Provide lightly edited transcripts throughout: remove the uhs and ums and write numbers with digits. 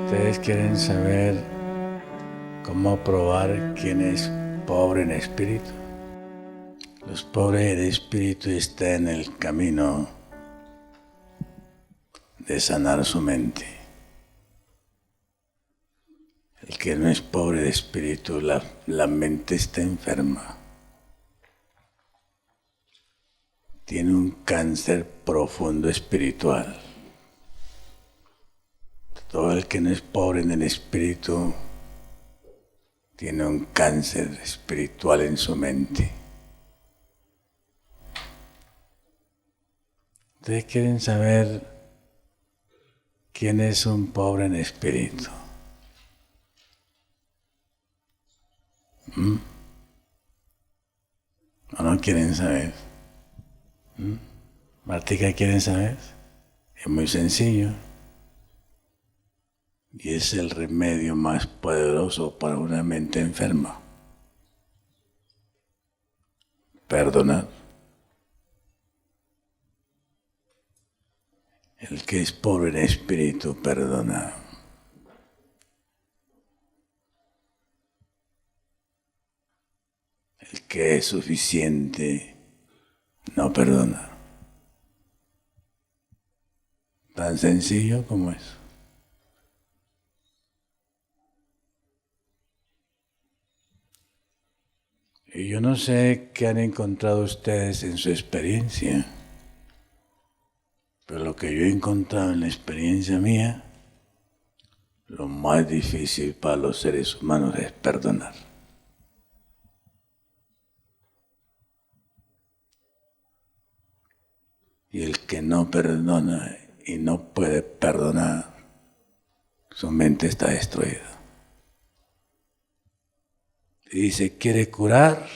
Ustedes quieren saber cómo probar quién es pobre en espíritu. Los pobres en espíritu están en el camino de sanar su mente. El que no es pobre de espíritu, la mente está enferma. Tiene un cáncer profundo espiritual. Todo el que no es pobre en el espíritu tiene un cáncer espiritual en su mente. Ustedes quieren saber quién es un pobre en espíritu. ¿O no quieren saber? Martica, ¿quieren saber? Es muy sencillo. Y es el remedio más poderoso para una mente enferma. Perdonar. El que es pobre en espíritu perdona. El que es suficiente no perdona. Tan sencillo como es. Y yo no sé qué han encontrado ustedes en su experiencia, pero lo que yo he encontrado en la experiencia mía, lo más difícil para los seres humanos es perdonar. Y el que no perdona y no puede perdonar, su mente está destruida. Y si quiere curar,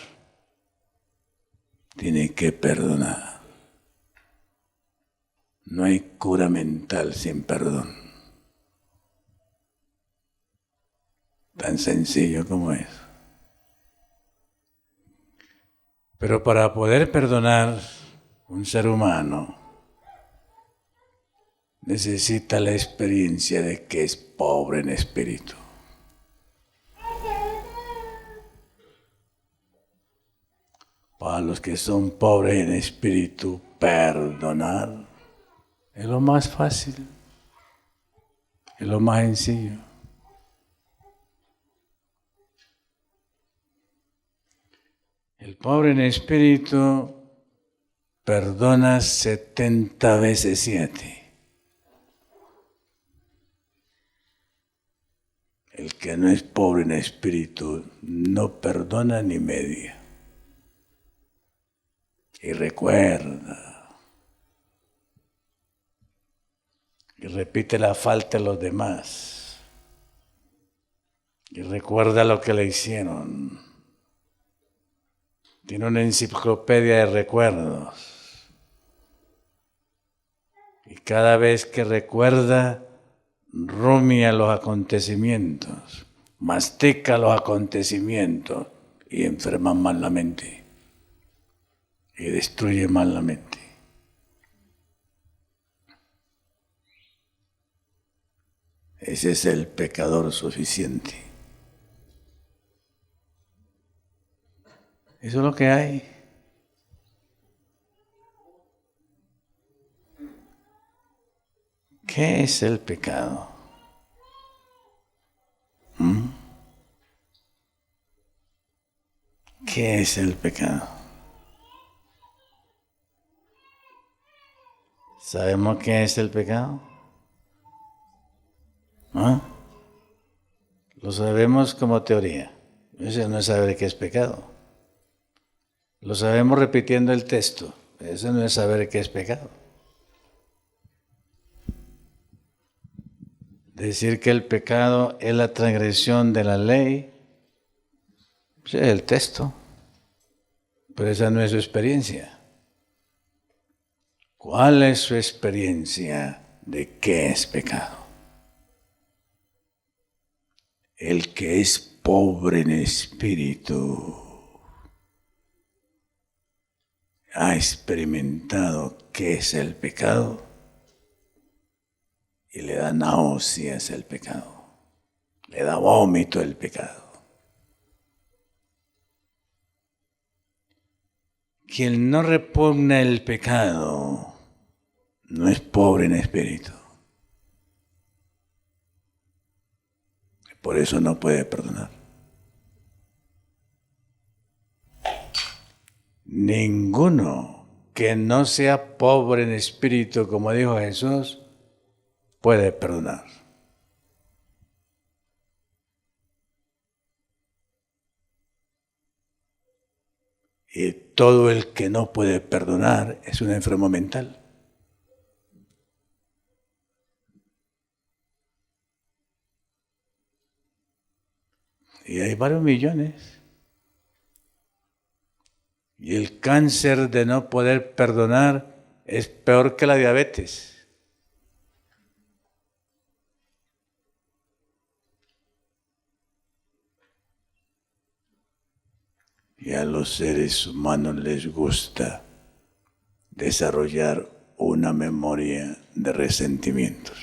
tiene que perdonar. No hay cura mental sin perdón. Tan sencillo como es. Pero para poder perdonar, un ser humano necesita la experiencia de que es pobre en espíritu. Para los que son pobres en espíritu, perdonar es lo más fácil, es lo más sencillo. El pobre en espíritu perdona 70 veces 7. El que no es pobre en espíritu no perdona ni media. Y recuerda. Y repite la falta de los demás. Y recuerda lo que le hicieron. Tiene una enciclopedia de recuerdos. Y cada vez que recuerda, rumia los acontecimientos, mastica los acontecimientos y enferma más la mente. Y destruye más la mente. Ese es el pecador suficiente. Eso es lo que hay. ¿Qué es el pecado? ¿Qué es el pecado? ¿Sabemos qué es el pecado? ¿Ah? Lo sabemos como teoría. Eso no es saber qué es pecado. Lo sabemos repitiendo el texto. Eso no es saber qué es pecado. Decir que el pecado es la transgresión de la ley, pues es el texto. Pero esa no es su experiencia. ¿Cuál es su experiencia de qué es pecado? El que es pobre en espíritu ha experimentado qué es el pecado y le da náuseas el pecado. Le da vómito el pecado. Quien no repugna el pecado no es pobre en espíritu. Por eso no puede perdonar. Ninguno que no sea pobre en espíritu, como dijo Jesús, puede perdonar. Y todo el que no puede perdonar es un enfermo mental. Y hay varios millones. Y el cáncer de no poder perdonar es peor que la diabetes. Y a los seres humanos les gusta desarrollar una memoria de resentimientos.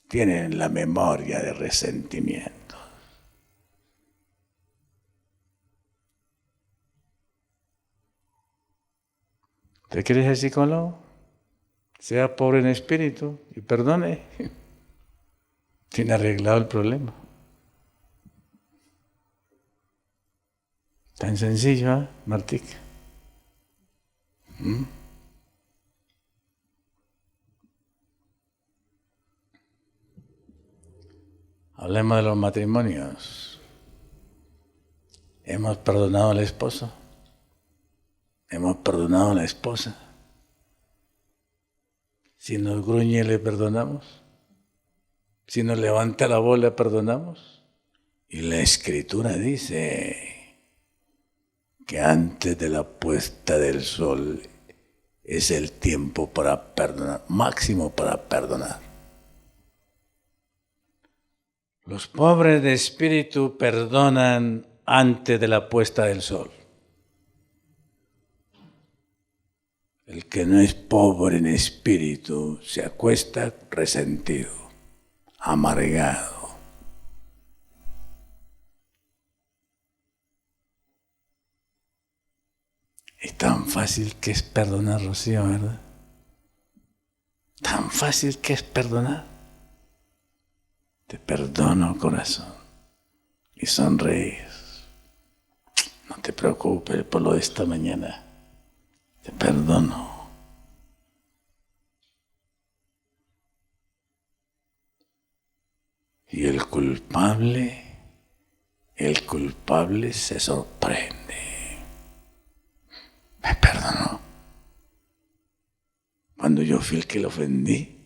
Tienen la memoria de resentimientos. ¿Usted quiere ser psicólogo? Sea pobre en espíritu y perdone. Tiene arreglado el problema. Tan sencillo, ¿eh, Martica? Hablemos de los matrimonios. Hemos perdonado al esposo. Hemos perdonado a la esposa. Si nos gruñe, le perdonamos. Si nos levanta la voz, le perdonamos. Y la Escritura dice que antes de la puesta del sol es el tiempo para perdonar, máximo para perdonar. Los pobres de espíritu perdonan antes de la puesta del sol. El que no es pobre en espíritu se acuesta resentido, amargado. Es tan fácil que es perdonar, Rocío, ¿verdad? Tan fácil que es perdonar. Te perdono, corazón. Y sonreíes. No te preocupes por lo de esta mañana. Te perdono. Y el culpable se sorprende. Me perdonó. Cuando yo fui el que le ofendí,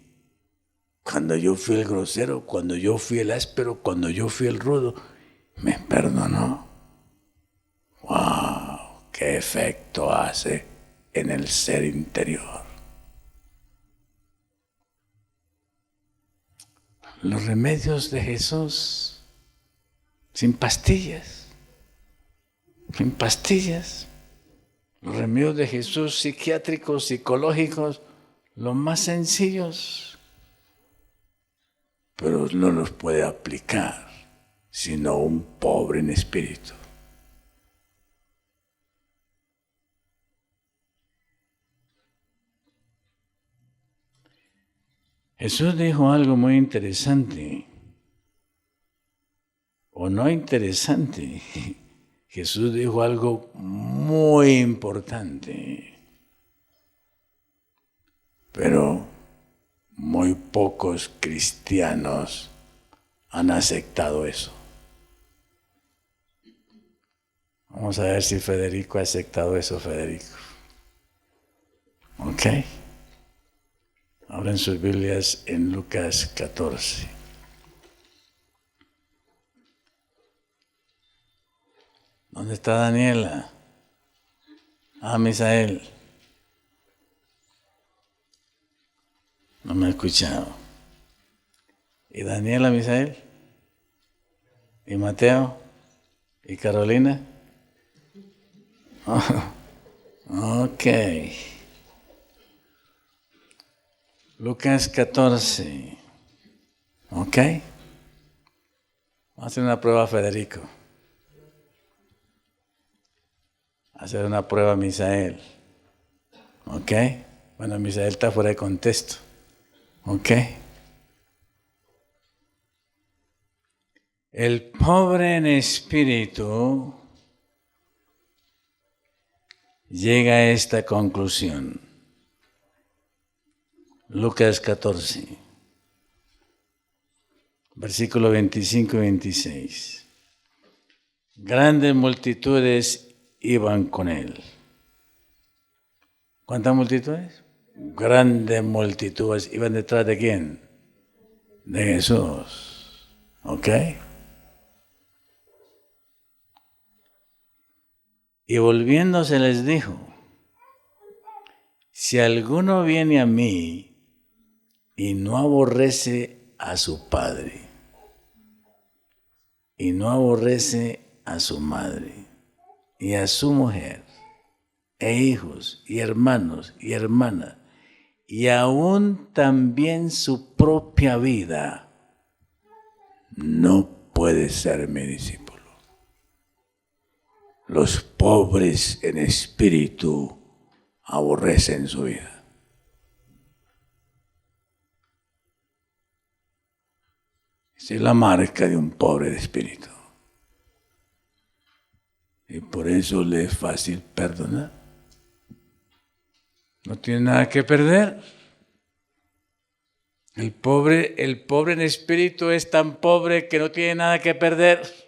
cuando yo fui el grosero, cuando yo fui el áspero, cuando yo fui el rudo, me perdonó. ¡Wow! ¡Qué efecto hace en el ser interior! Los remedios de Jesús, sin pastillas, sin pastillas. Los remedios de Jesús psiquiátricos, psicológicos, los más sencillos, pero no los puede aplicar sino un pobre en espíritu. Jesús dijo algo muy interesante, o no interesante. Jesús dijo algo muy importante, pero muy pocos cristianos han aceptado eso. Vamos a ver si Federico ha aceptado eso, Federico. ¿Ok? Abran sus Biblias en Lucas 14. ¿Dónde está Daniela? Misael. No me ha escuchado. ¿Y Daniela, Misael? ¿Y Mateo? ¿Y Carolina? Ok. Lucas 14. Ok. hacer una prueba a Federico. Hacer una prueba a Misael. ¿Ok? Bueno, Misael está fuera de contexto. ¿Ok? El pobre en espíritu llega a esta conclusión. Lucas 14, versículo 25 y 26. Grandes multitudes iban con él. ¿Cuántas multitudes? Grandes multitudes. ¿Iban detrás de quién? De Jesús. ¿Ok? Y volviéndose les dijo, si alguno viene a mí y no aborrece a su padre, y no aborrece a su madre, y a su mujer, e hijos, y hermanos, y hermanas, y aún también su propia vida, no puede ser mi discípulo. Los pobres en espíritu aborrecen su vida. Esa es la marca de un pobre de espíritu. Y por eso le es fácil perdonar. No tiene nada que perder. El pobre en espíritu es tan pobre que no tiene nada que perder.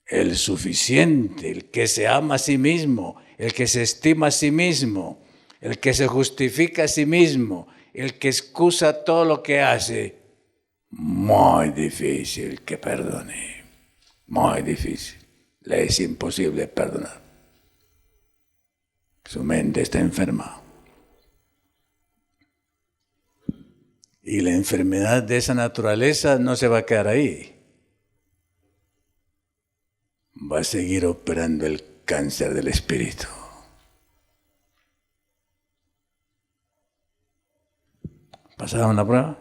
El suficiente, el que se ama a sí mismo, el que se estima a sí mismo, el que se justifica a sí mismo, el que excusa todo lo que hace, muy difícil que perdone, muy difícil. Le es imposible perdonar. Su mente está enferma. Y la enfermedad de esa naturaleza no se va a quedar ahí. Va a seguir operando el cáncer del espíritu. ¿Pasaron la prueba?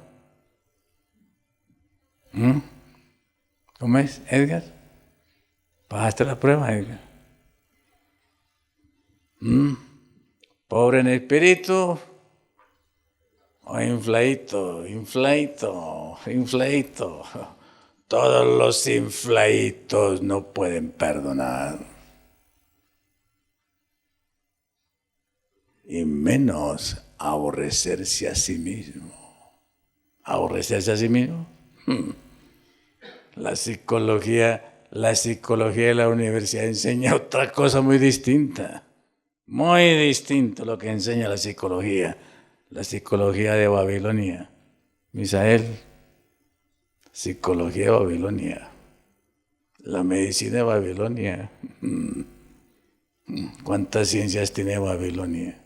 ¿Cómo es, Edgar? ¿Pasaste la prueba, Edgar? Pobre en espíritu o infladito. Todos los infladitos no pueden perdonar. Y menos aborrecerse a sí mismo. ¿Aborrecerse a sí mismo? La psicología de la universidad enseña otra cosa muy distinta. Muy distinto lo que enseña la psicología de Babilonia. Misael, psicología de Babilonia, la medicina de Babilonia. ¿Cuántas ciencias tiene Babilonia?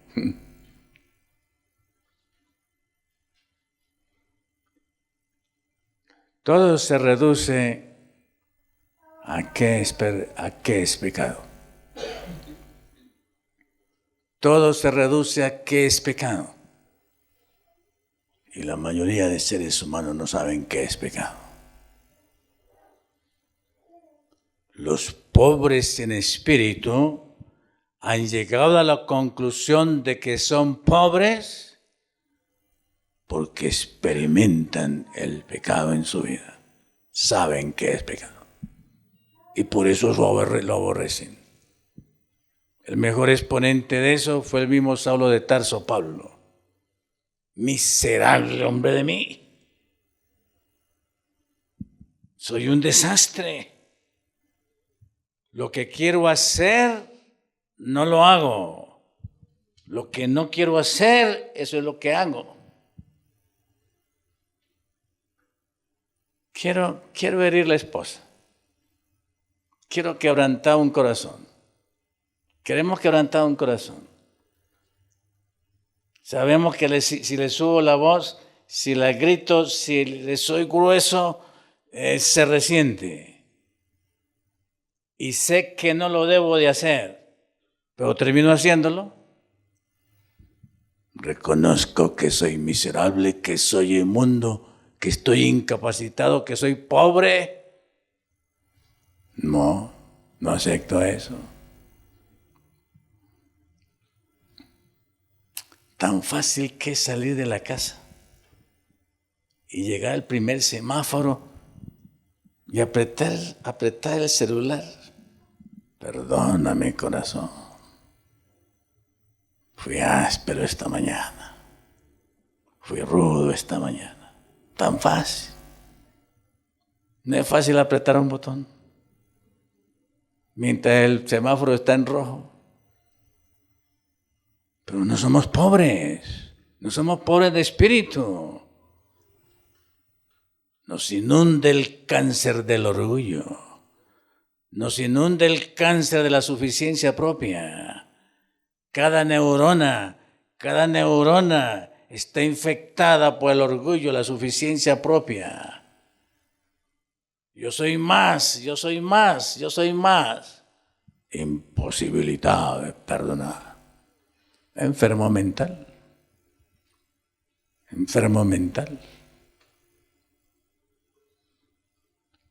Todo se reduce a qué es pecado. Todo se reduce a qué es pecado. Y la mayoría de seres humanos no saben qué es pecado. Los pobres en espíritu han llegado a la conclusión de que son pobres porque experimentan el pecado en su vida. Saben qué es pecado. Y por eso lo aborrecen. El mejor exponente de eso fue el mismo Saulo de Tarso, Pablo. Miserable hombre de mí. Soy un desastre. Lo que quiero hacer, no lo hago. Lo que no quiero hacer, eso es lo que hago. Quiero herir a la esposa. Quiero quebrantar un corazón. Queremos quebrantar un corazón. Sabemos que si le subo la voz, si la grito, si le soy grueso, se resiente. Y sé que no lo debo de hacer, pero termino haciéndolo. Reconozco que soy miserable, que soy inmundo, que estoy incapacitado, que soy pobre. No acepto eso. Tan fácil que es salir de la casa y llegar al primer semáforo y apretar el celular. Perdóname, corazón. Fui áspero esta mañana. Fui rudo esta mañana. Tan fácil. No es fácil apretar un botón mientras el semáforo está en rojo. Pero no somos pobres. No somos pobres de espíritu. Nos inunda el cáncer del orgullo. Nos inunda el cáncer de la suficiencia propia. Cada neurona está infectada por el orgullo, la suficiencia propia. Yo soy más. Imposibilitado de perdonar. Enfermo mental.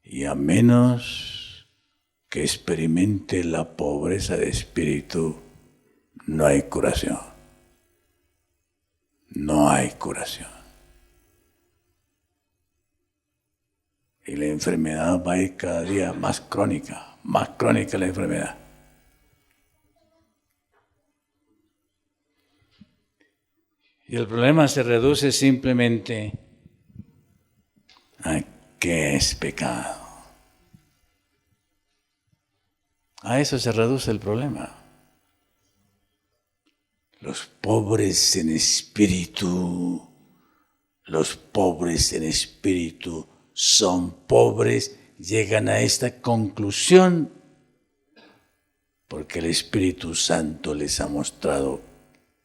Y a menos que experimente la pobreza de espíritu, no hay curación. No hay curación. Y la enfermedad va a ir cada día más crónica la enfermedad. Y el problema se reduce simplemente a qué es pecado. A eso se reduce el problema. Los pobres en espíritu son pobres, llegan a esta conclusión porque el Espíritu Santo les ha mostrado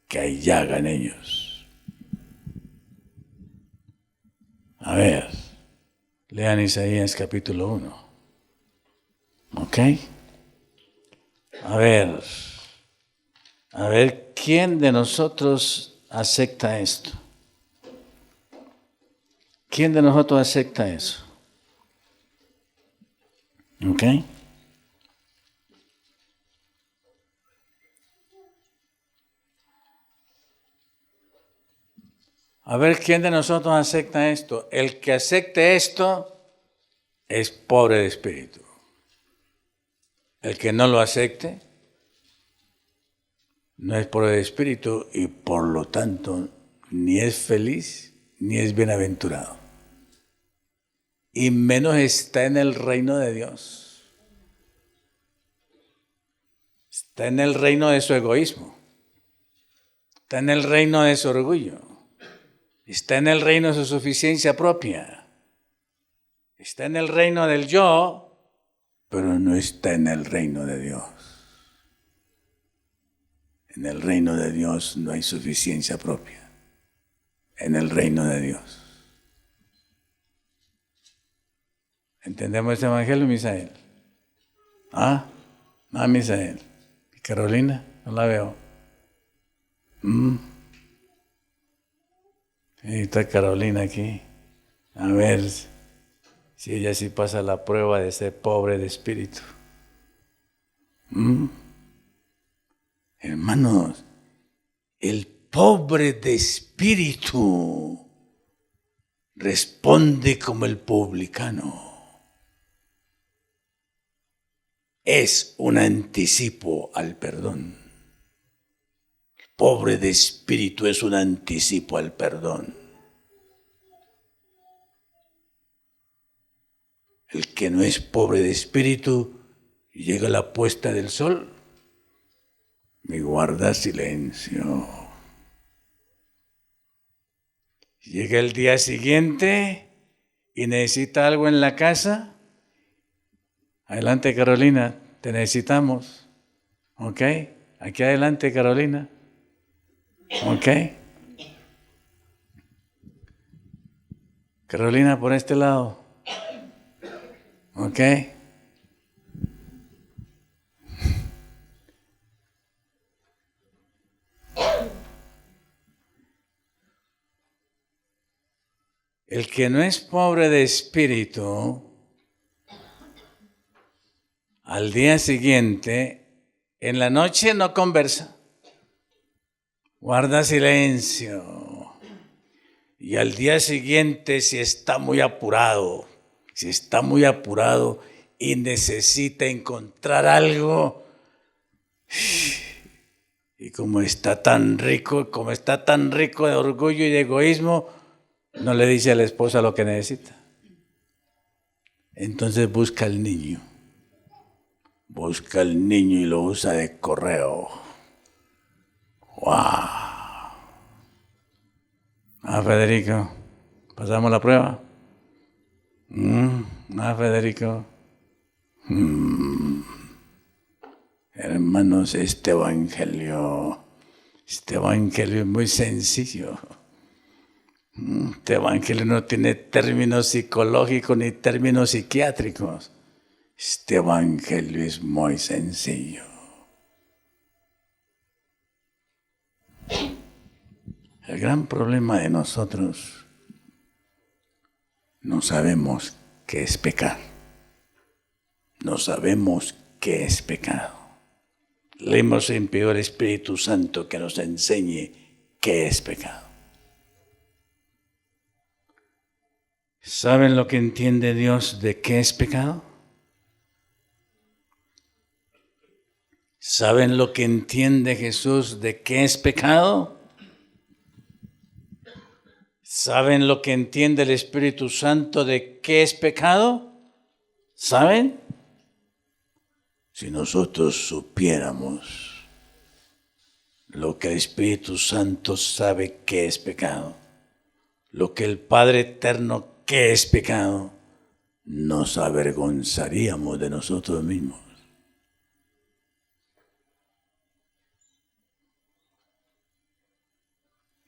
que hay llaga en ellos. A ver, lean Isaías capítulo 1. ¿Ok? A ver, ¿quién de nosotros acepta esto? ¿Quién de nosotros acepta eso? ¿Ok? A ver, ¿quién de nosotros acepta esto? El que acepte esto es pobre de espíritu. El que no lo acepte no es pobre de espíritu y por lo tanto ni es feliz ni es bienaventurado. Y menos está en el reino de Dios. Está en el reino de su egoísmo. Está en el reino de su orgullo. Está en el reino de su suficiencia propia. Está en el reino del yo, pero no está en el reino de Dios. En el reino de Dios no hay suficiencia propia. En el reino de Dios. ¿Entendemos este evangelio, Misael? Misael. ¿Y Carolina? No la veo. Está Carolina aquí. A ver si ella sí pasa la prueba de ser pobre de espíritu. Hermanos, el pobre de espíritu responde como el publicano. Es un anticipo al perdón. El pobre de espíritu es un anticipo al perdón. El que no es pobre de espíritu y llega a la puesta del sol y guarda silencio. Llega el día siguiente y necesita algo en la casa. Adelante, Carolina, te necesitamos. ¿Ok? Aquí adelante, Carolina. ¿Ok? Carolina, por este lado. ¿Ok? El que no es pobre de espíritu, al día siguiente, en la noche no conversa, guarda silencio. Y al día siguiente, si está muy apurado y necesita encontrar algo, y como está tan rico de orgullo y de egoísmo, no le dice a la esposa lo que necesita. Entonces busca al niño y lo usa de correo. ¡Wow! Federico, ¿pasamos la prueba? Federico. Hermanos, este evangelio es muy sencillo. Este evangelio no tiene términos psicológicos ni términos psiquiátricos. Este evangelio es muy sencillo. El gran problema de nosotros, no sabemos qué es pecar. No sabemos qué es pecado. Le hemos impedido al Espíritu Santo que nos enseñe qué es pecado. ¿Saben lo que entiende Dios de qué es pecado? ¿Saben lo que entiende Jesús de qué es pecado? ¿Saben lo que entiende el Espíritu Santo de qué es pecado? ¿Saben? Si nosotros supiéramos lo que el Espíritu Santo sabe que es pecado, lo que el Padre Eterno que es pecado, nos avergonzaríamos de nosotros mismos.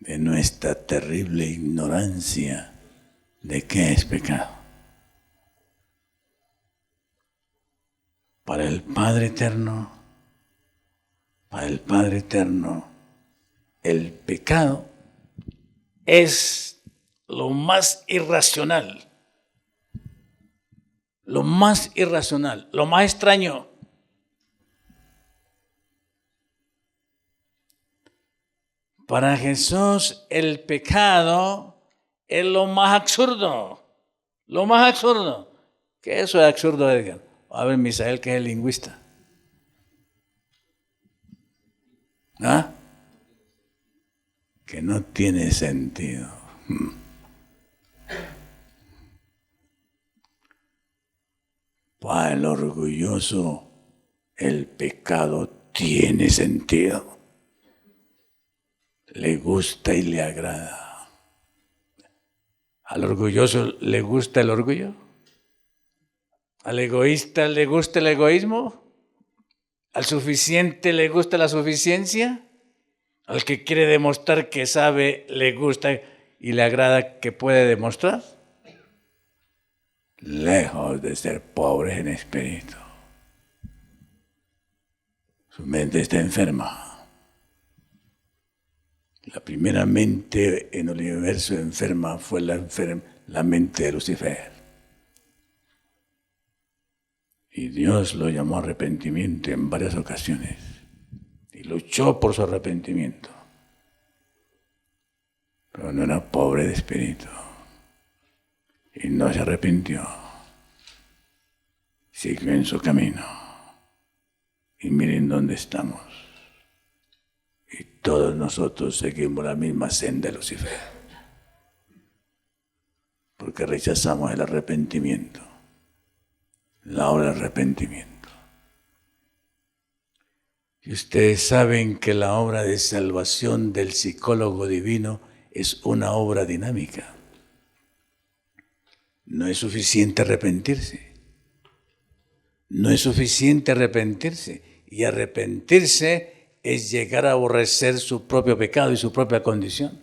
De nuestra terrible ignorancia de qué es pecado. Para el Padre Eterno, el pecado es lo más irracional, lo más extraño. Para Jesús el pecado es lo más absurdo. ¿Qué eso es absurdo, Edgar? A ver, Misael, que es el lingüista. Que no tiene sentido. Para el orgulloso, el pecado tiene sentido. Le gusta y le agrada. ¿Al orgulloso le gusta el orgullo? ¿Al egoísta le gusta el egoísmo? ¿Al suficiente le gusta la suficiencia? ¿Al que quiere demostrar que sabe, le gusta y le agrada que puede demostrar? Lejos de ser pobres en espíritu. Su mente está enferma. La primera mente en el universo enferma fue la mente de Lucifer. Y Dios lo llamó arrepentimiento en varias ocasiones. Y luchó por su arrepentimiento. Pero no era pobre de espíritu. Y no se arrepintió. Siguió en su camino. Y miren dónde estamos. Y todos nosotros seguimos la misma senda de Lucifer. Porque rechazamos el arrepentimiento. La obra del arrepentimiento. Y ustedes saben que la obra de salvación del psicólogo divino es una obra dinámica. No es suficiente arrepentirse. Y arrepentirse es llegar a aborrecer su propio pecado y su propia condición.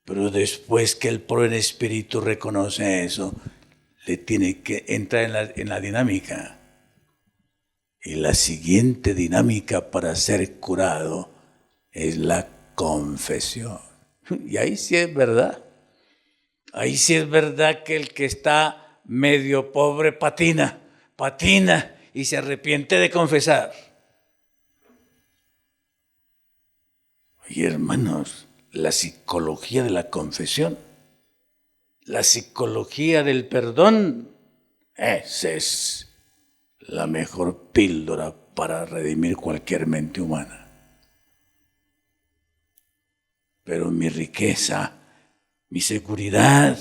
Pero después que el pobre espíritu reconoce eso, le tiene que entrar en la dinámica. Y la siguiente dinámica para ser curado es la confesión. Y ahí sí es verdad. Ahí sí es verdad que el que está medio pobre patina y se arrepiente de confesar. Y hermanos, la psicología de la confesión, la psicología del perdón, esa es la mejor píldora para redimir cualquier mente humana. Pero mi riqueza, mi seguridad,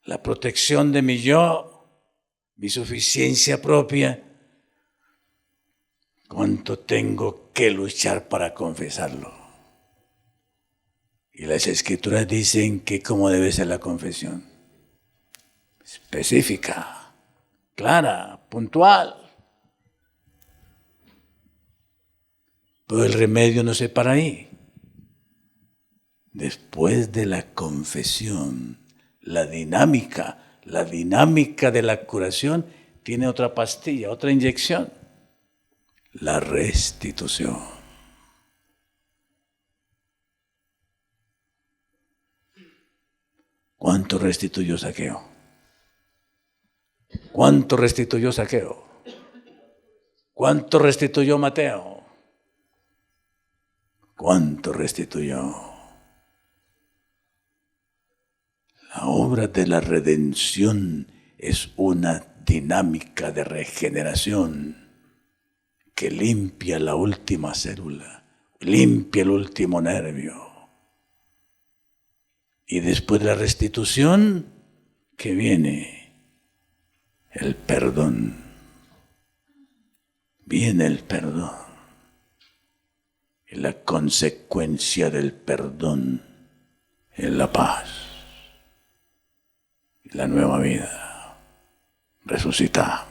la protección de mi yo, mi suficiencia propia, ¿cuánto tengo que luchar para confesarlo? Y las Escrituras dicen que cómo debe ser la confesión. Específica, clara, puntual. Pero el remedio no se para ahí. Después de la confesión, la dinámica de la curación tiene otra pastilla, otra inyección. La restitución. ¿Cuánto restituyó Zaqueo? ¿Cuánto restituyó Zaqueo? ¿Cuánto restituyó Mateo? ¿Cuánto restituyó? La obra de la redención es una dinámica de regeneración que limpia la última célula, limpia el último nervio. Y después de la restitución, ¿qué viene? El perdón. Viene el perdón. Y la consecuencia del perdón es la paz y la nueva vida. Resucitamos.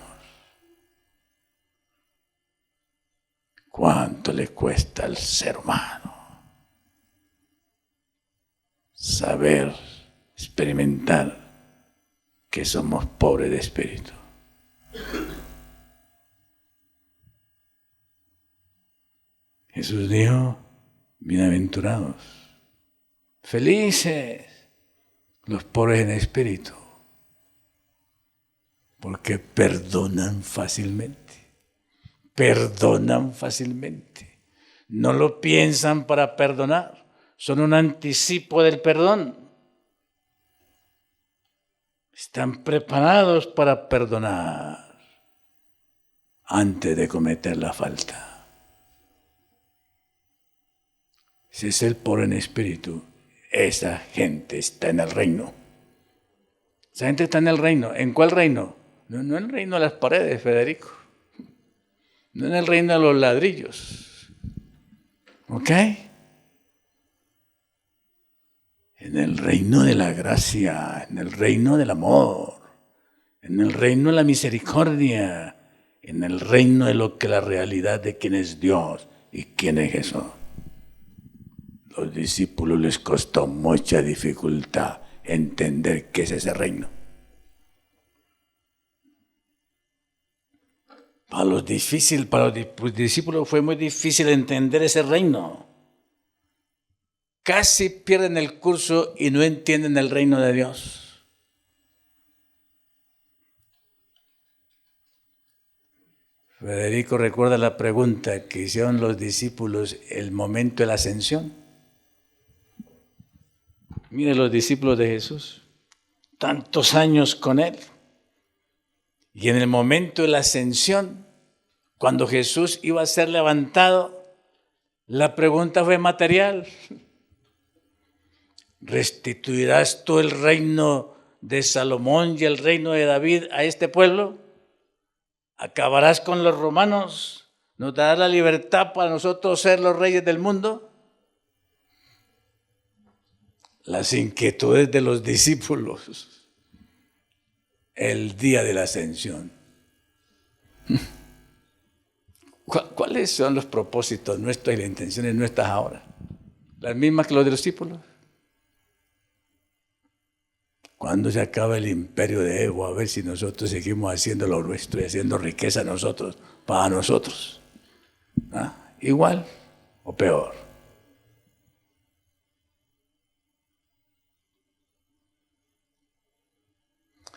¿Cuánto le cuesta al ser humano saber, experimentar que somos pobres de espíritu? Jesús dijo, bienaventurados, felices los pobres en espíritu, porque perdonan fácilmente. Perdonan fácilmente. No lo piensan para perdonar. Son un anticipo del perdón. Están preparados para perdonar antes de cometer la falta. Si es el pobre en espíritu, esa gente está en el reino. Esa gente está en el reino. ¿En cuál reino? No en el reino de las paredes, Federico. No en el reino de los ladrillos. ¿Ok? En el reino de la gracia, en el reino del amor, en el reino de la misericordia, en el reino de lo que la realidad de quién es Dios y quién es Jesús. Los discípulos les costó mucha dificultad entender qué es ese reino. Para los discípulos fue muy difícil entender ese reino. Casi pierden el curso y no entienden el reino de Dios. Federico recuerda la pregunta que hicieron los discípulos el momento de la ascensión. Miren los discípulos de Jesús, tantos años con Él. Y en el momento de la ascensión, cuando Jesús iba a ser levantado, la pregunta fue material. ¿Restituirás tú el reino de Salomón y el reino de David a este pueblo? ¿Acabarás con los romanos? ¿Nos darás la libertad para nosotros ser los reyes del mundo? Las inquietudes de los discípulos el día de la ascensión. ¿Cuáles son los propósitos nuestros y las intenciones nuestras ahora? ¿Las mismas que los de los discípulos? ¿Cuándo se acaba el imperio de Evo? A ver si nosotros seguimos haciendo lo nuestro y haciendo riqueza nosotros, para nosotros. ¿Ah? ¿Igual o peor?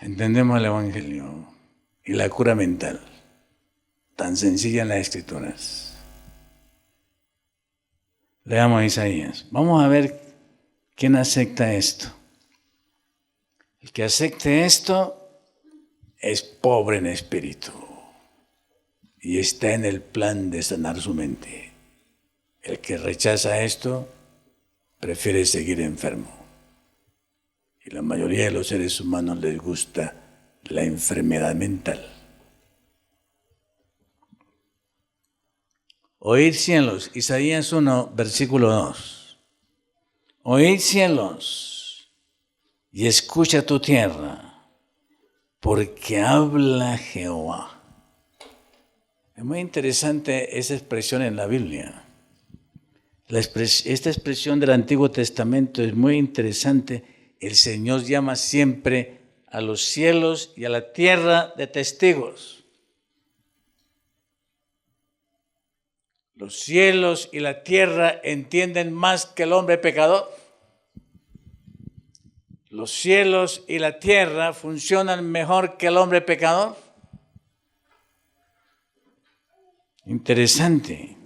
Entendemos el Evangelio y la cura mental, tan sencilla en las Escrituras. Leamos Isaías. Vamos a ver quién acepta esto. El que acepte esto es pobre en espíritu y está en el plan de sanar su mente. El que rechaza esto prefiere seguir enfermo. Y la mayoría de los seres humanos les gusta la enfermedad mental. Oíd cielos, Isaías 1, versículo 2. Oíd cielos y escucha tu tierra, porque habla Jehová. Es muy interesante esa expresión en la Biblia. Esta expresión del Antiguo Testamento es muy interesante. El Señor llama siempre a los cielos y a la tierra de testigos. Los cielos y la tierra entienden más que el hombre pecador. Los cielos y la tierra funcionan mejor que el hombre pecador. Interesante,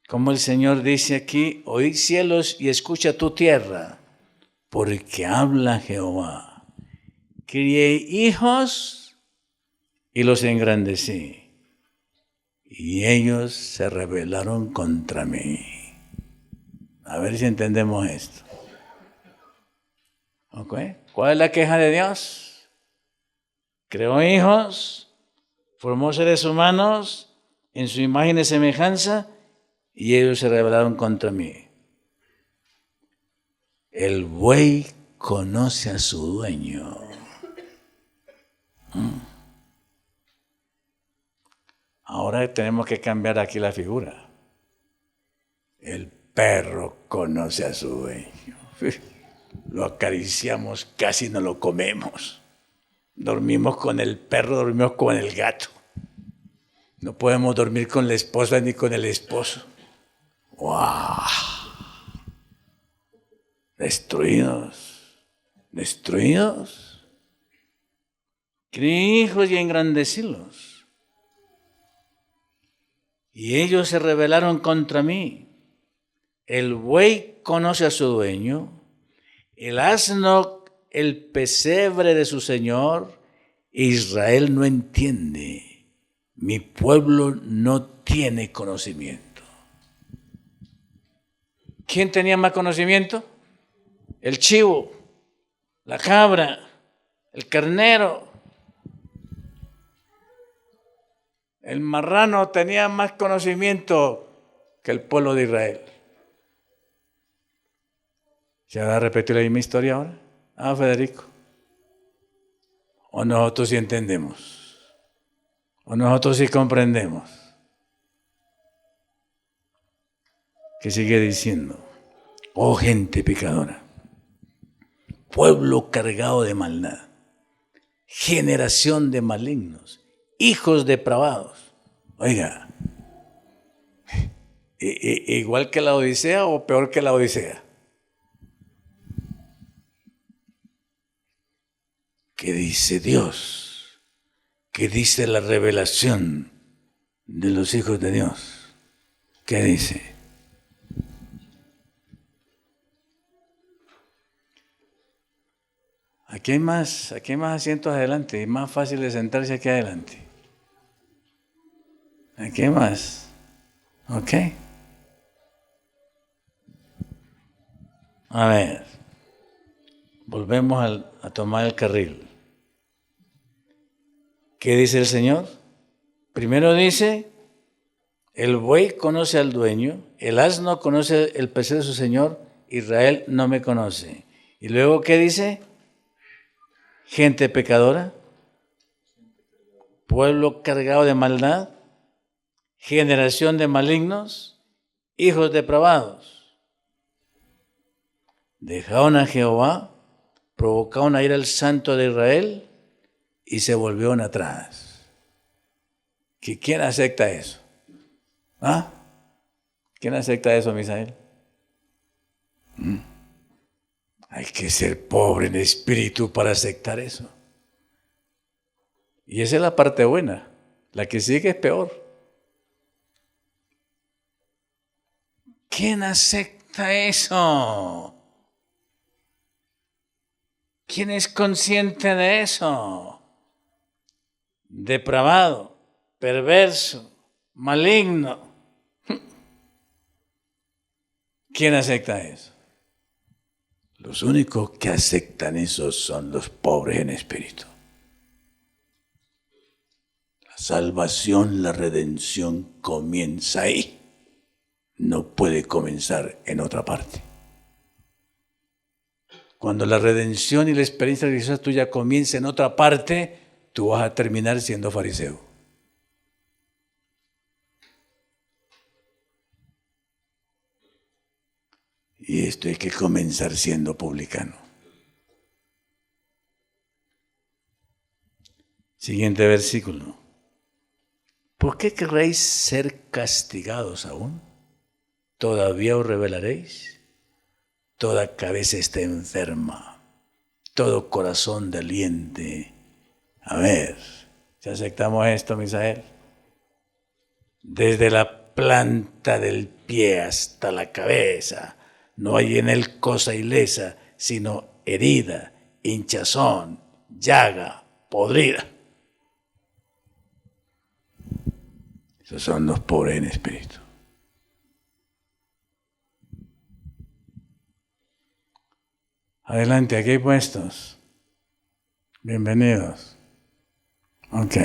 como el Señor dice aquí, oíd cielos y escucha tu tierra, porque habla Jehová. Crié hijos y los engrandecí, y ellos se rebelaron contra mí. A ver si entendemos esto. ¿Okay? ¿Cuál es la queja de Dios? Creó hijos, formó seres humanos en su imagen y semejanza, y ellos se rebelaron contra mí. El buey conoce a su dueño. Ahora tenemos que cambiar aquí la figura. El perro conoce a su dueño. Lo acariciamos, casi no lo comemos. Dormimos con el perro, dormimos con el gato. No podemos dormir con la esposa ni con el esposo. ¡Wow! Destruidos. Crié hijos y engrandecílos. Y ellos se rebelaron contra mí. El buey conoce a su dueño, el asno el pesebre de su señor. Israel no entiende, mi pueblo no tiene conocimiento. ¿Quién tenía más conocimiento? El chivo, la cabra, el carnero. El marrano tenía más conocimiento que el pueblo de Israel. ¿Se va a repetir la misma historia ahora? Federico. ¿O nosotros sí entendemos? ¿O nosotros sí comprendemos? ¿Qué sigue diciendo? Oh gente pecadora, pueblo cargado de maldad, generación de malignos, hijos depravados. Oiga, igual que la Odisea o peor que la Odisea. ¿Qué dice Dios? ¿Qué dice la revelación de los hijos de Dios? ¿Qué dice? Aquí hay más asientos adelante, es más fácil de sentarse aquí adelante. Aquí hay más. ¿Ok? A ver, volvemos a tomar el carril. ¿Qué dice el Señor? Primero dice, el buey conoce al dueño, el asno conoce el pesebre de su señor, Israel no me conoce. Y luego, ¿qué dice? Gente pecadora, pueblo cargado de maldad, generación de malignos, hijos depravados. Dejaron a Jehová, provocaron a ir al Santo de Israel y se volvieron atrás. ¿Quién acepta eso? ¿Quién acepta eso, Misael? Hay que ser pobre en espíritu para aceptar eso. Y esa es la parte buena. La que sigue es peor. ¿Quién acepta eso? ¿Quién es consciente de eso? Depravado, perverso, maligno. ¿Quién acepta eso? Los únicos que aceptan eso son los pobres en espíritu. La salvación, la redención comienza ahí. No puede comenzar en otra parte. Cuando la redención y la experiencia religiosa tuya comienza en otra parte, tú vas a terminar siendo fariseo. Y esto hay que comenzar siendo publicano. Siguiente versículo. ¿Por qué querréis ser castigados aún? ¿Todavía os rebelaréis? Toda cabeza está enferma, todo corazón doliente. A ver, si aceptamos esto, Misael, desde la planta del pie hasta la cabeza, no hay en él cosa ilesa, sino herida, hinchazón, llaga, podrida. Esos son los pobres en espíritu. Adelante, aquí hay puestos. Bienvenidos. Ok.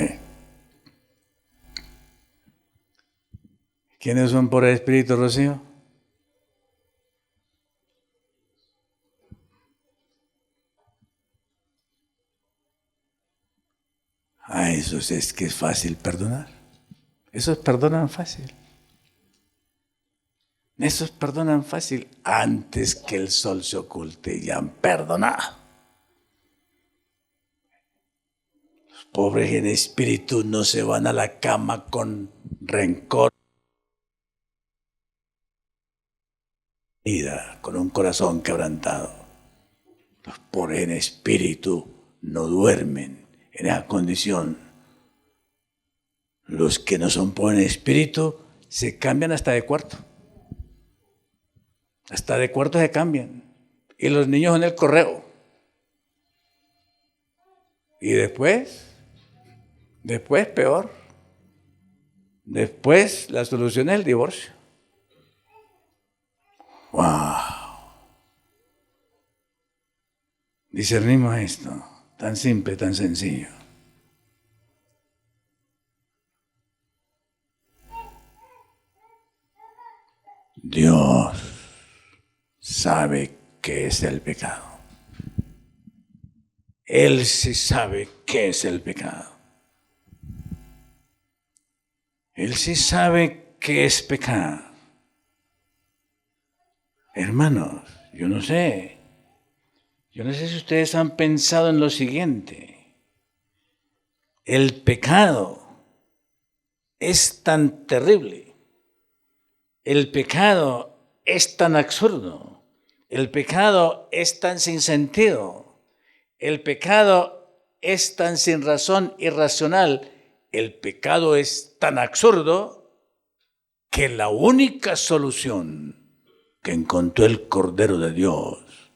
¿Quiénes son por el espíritu, Rocío? Esos es que es fácil perdonar. Esos perdonan fácil. Esos perdonan fácil antes que el sol se oculte, ya han perdonado. Los pobres en espíritu no se van a la cama con rencor, con un corazón quebrantado. Los pobres en espíritu no duermen en esa condición. Los que no son pobres en espíritu se cambian hasta de cuarto. Hasta de cuarto se cambian. Y los niños en el correo. Y después peor. Después la solución es el divorcio. ¡Wow! Discernimos esto. Tan simple, tan sencillo. Dios sabe qué es el pecado. Él sí sabe qué es el pecado. Él sí sabe qué es pecado. Hermanos, yo no sé si ustedes han pensado en lo siguiente. El pecado es tan terrible. El pecado es tan absurdo. El pecado es tan sin sentido. El pecado es tan sin razón, irracional. El pecado es tan absurdo que la única solución que encontró el Cordero de Dios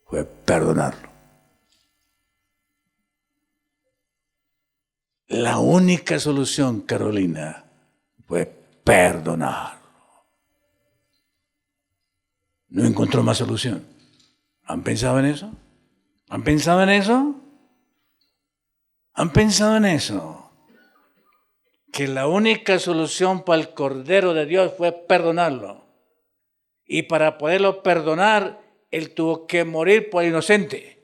fue perdonarlo. La única solución, Carolina, fue perdonarlo. No encontró más solución. ¿Han pensado en eso? ¿Han pensado en eso? ¿Han pensado en eso? Que la única solución para el Cordero de Dios fue perdonarlo. Y para poderlo perdonar, Él tuvo que morir por el inocente.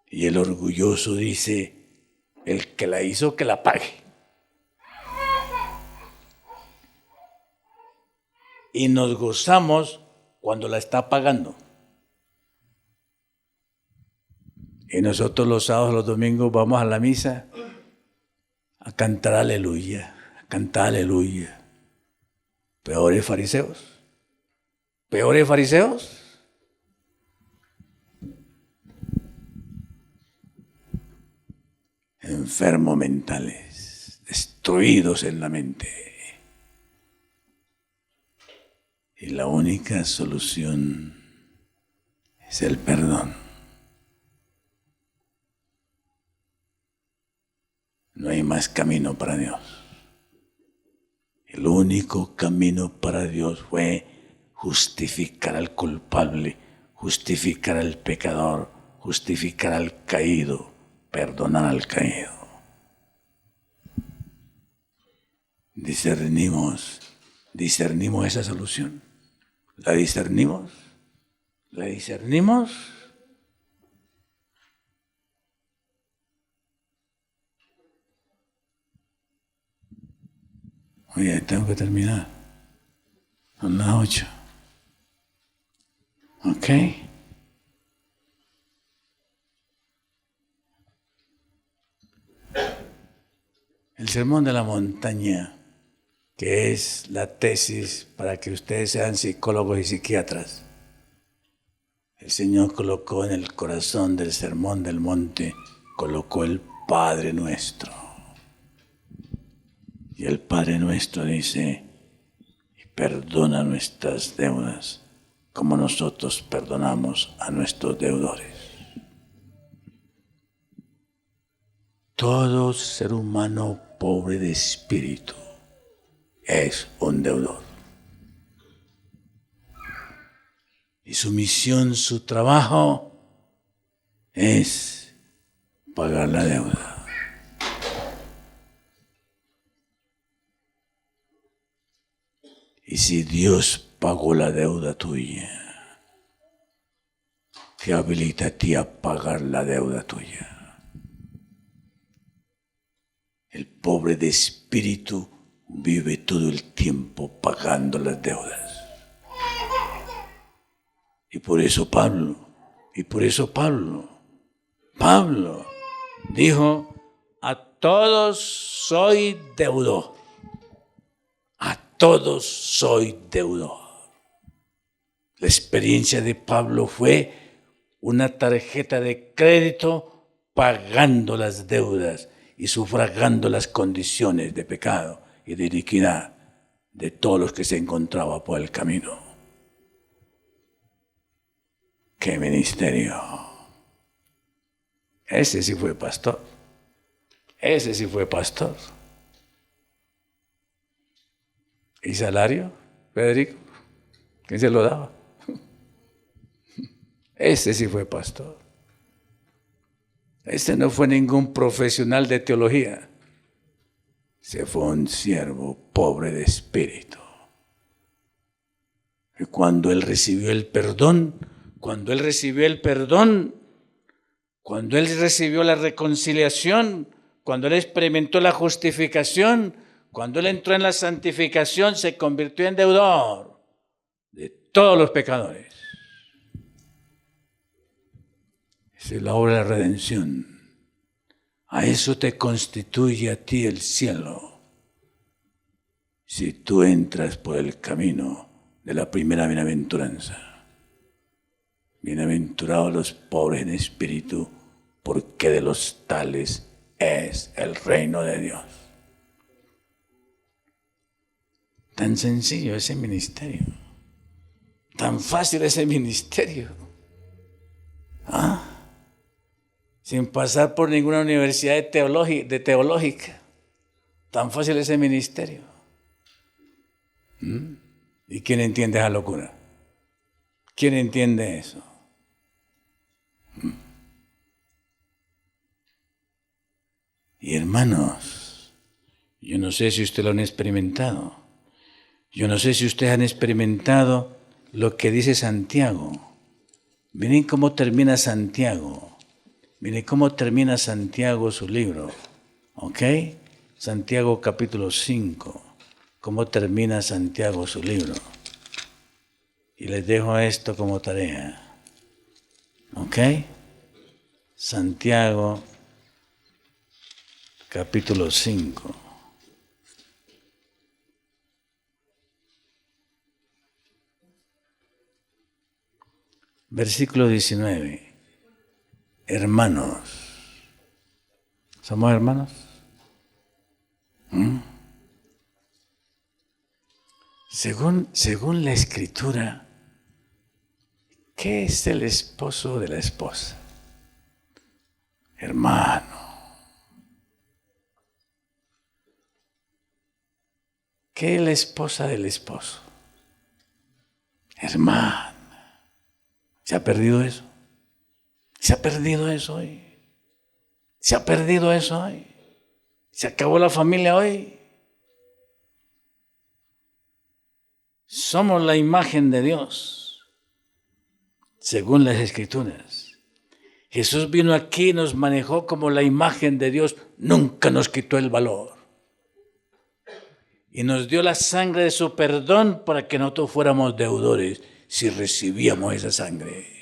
Y el orgulloso dice, el que la hizo, que la pague. Y nos gozamos cuando la está pagando. Y nosotros los sábados, los domingos vamos a la misa a cantar aleluya, a cantar aleluya. Peores fariseos. Peores fariseos. enfermos mentales, destruidos en la mente. Y la única solución es el perdón. No hay más camino para Dios. El único camino para Dios fue justificar al culpable, justificar al pecador, justificar al caído, perdonar al caído. Discernimos esa solución. ¿La discernimos? ¿La discernimos? Oye, tengo que terminar. Son las 8. ¿Ok? El sermón de la montaña, que es la tesis para que ustedes sean psicólogos y psiquiatras. El Señor colocó en el corazón del sermón del monte, colocó el Padre Nuestro. Y el Padre Nuestro dice, perdona nuestras deudas, como nosotros perdonamos a nuestros deudores. Todo ser humano pobre de espíritu es un deudor. Y su misión, su trabajo es pagar la deuda. Y si Dios pagó la deuda tuya, ¿qué habilita a ti a pagar la deuda tuya? El pobre de espíritu vive todo el tiempo pagando las deudas. Y por eso Pablo dijo, a todos soy deudor. A todos soy deudor. La experiencia de Pablo fue una tarjeta de crédito pagando las deudas y sufragando las condiciones de pecado y de iniquidad de todos los que se encontraban por el camino. ¡Qué ministerio! Ese sí fue pastor. Ese sí fue pastor. ¿Y salario, Federico? ¿Quién se lo daba? Ese sí fue pastor. Este no fue ningún profesional de teología. Se fue un siervo pobre de espíritu. Y cuando él recibió el perdón, cuando él recibió la reconciliación, cuando él experimentó la justificación, cuando él entró en la santificación, se convirtió en deudor de todos los pecadores. Esa es la obra de la redención. A eso te constituye a ti el cielo. Si tú entras por el camino de la primera bienaventuranza. Bienaventurados los pobres en espíritu, porque de los tales es el reino de Dios. Tan sencillo ese ministerio. Tan fácil ese ministerio. Sin pasar por ninguna universidad de teológica. Tan fácil ese ministerio. ¿Y quién entiende esa locura? ¿Quién entiende eso? Y hermanos, yo no sé si ustedes lo han experimentado. Yo no sé si ustedes han experimentado lo que dice Santiago. Miren cómo termina Santiago. Miren cómo termina Santiago su libro. ¿Ok? Santiago capítulo 5. Cómo termina Santiago su libro. Y les dejo esto como tarea. ¿Ok? Santiago capítulo 5. Versículo 19. Hermanos, ¿Somos hermanos? Según la Escritura, ¿qué es el esposo de la esposa? Hermano. ¿Qué es la esposa del esposo? Hermano. ¿Se ha perdido eso? ¿Se ha perdido eso hoy? ¿Se ha perdido eso hoy? ¿Se acabó la familia hoy? Somos la imagen de Dios, según las Escrituras. Jesús vino aquí y nos manejó como la imagen de Dios. Nunca nos quitó el valor. Y nos dio la sangre de su perdón para que nosotros fuéramos deudores si recibíamos esa sangre.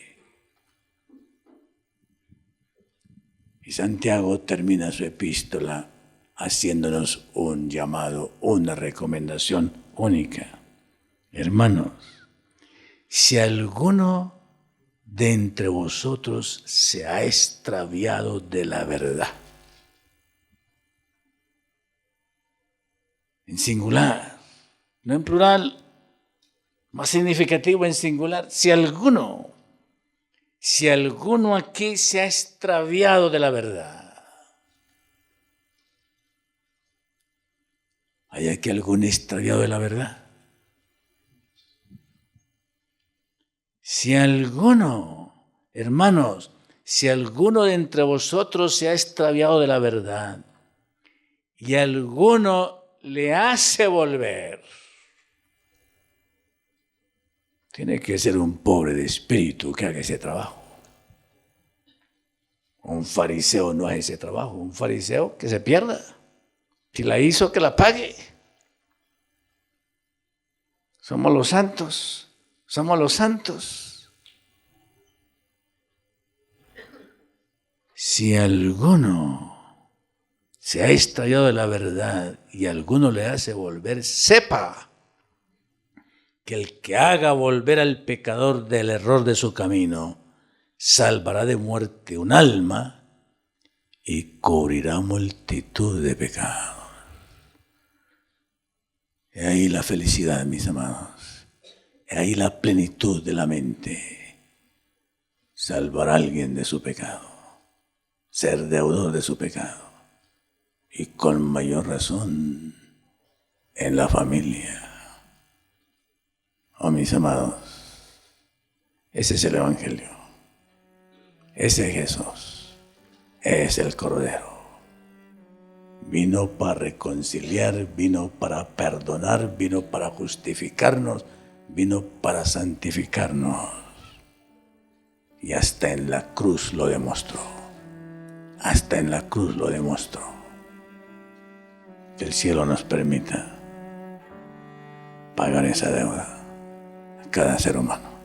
Y Santiago termina su epístola haciéndonos un llamado, una recomendación única. Hermanos, si alguno de entre vosotros se ha extraviado de la verdad, en singular, no en plural, más significativo en singular, si alguno aquí se ha extraviado de la verdad, ¿hay aquí algún extraviado de la verdad? Si alguno, hermanos, si alguno de entre vosotros se ha extraviado de la verdad y alguno le hace volver, tiene que ser un pobre de espíritu que haga ese trabajo. Un fariseo no hace ese trabajo. Un fariseo que se pierda. Si la hizo, que la pague. Somos los santos. Somos los santos. Si alguno se ha extraviado de la verdad y alguno le hace volver, sepa que el que haga volver al pecador del error de su camino salvará de muerte un alma y cubrirá multitud de pecados. Y ahí la felicidad, mis amados. Y ahí la plenitud de la mente. Salvar a alguien de su pecado. Ser deudor de su pecado. Y con mayor razón en la familia. Oh, mis amados, ese es el Evangelio. Ese es Jesús. Es el Cordero. Vino para reconciliar, vino para perdonar, vino para justificarnos, vino para santificarnos. Y hasta en la cruz lo demostró. Hasta en la cruz lo demostró. Que el cielo nos permita pagar esa deuda a cada ser humano.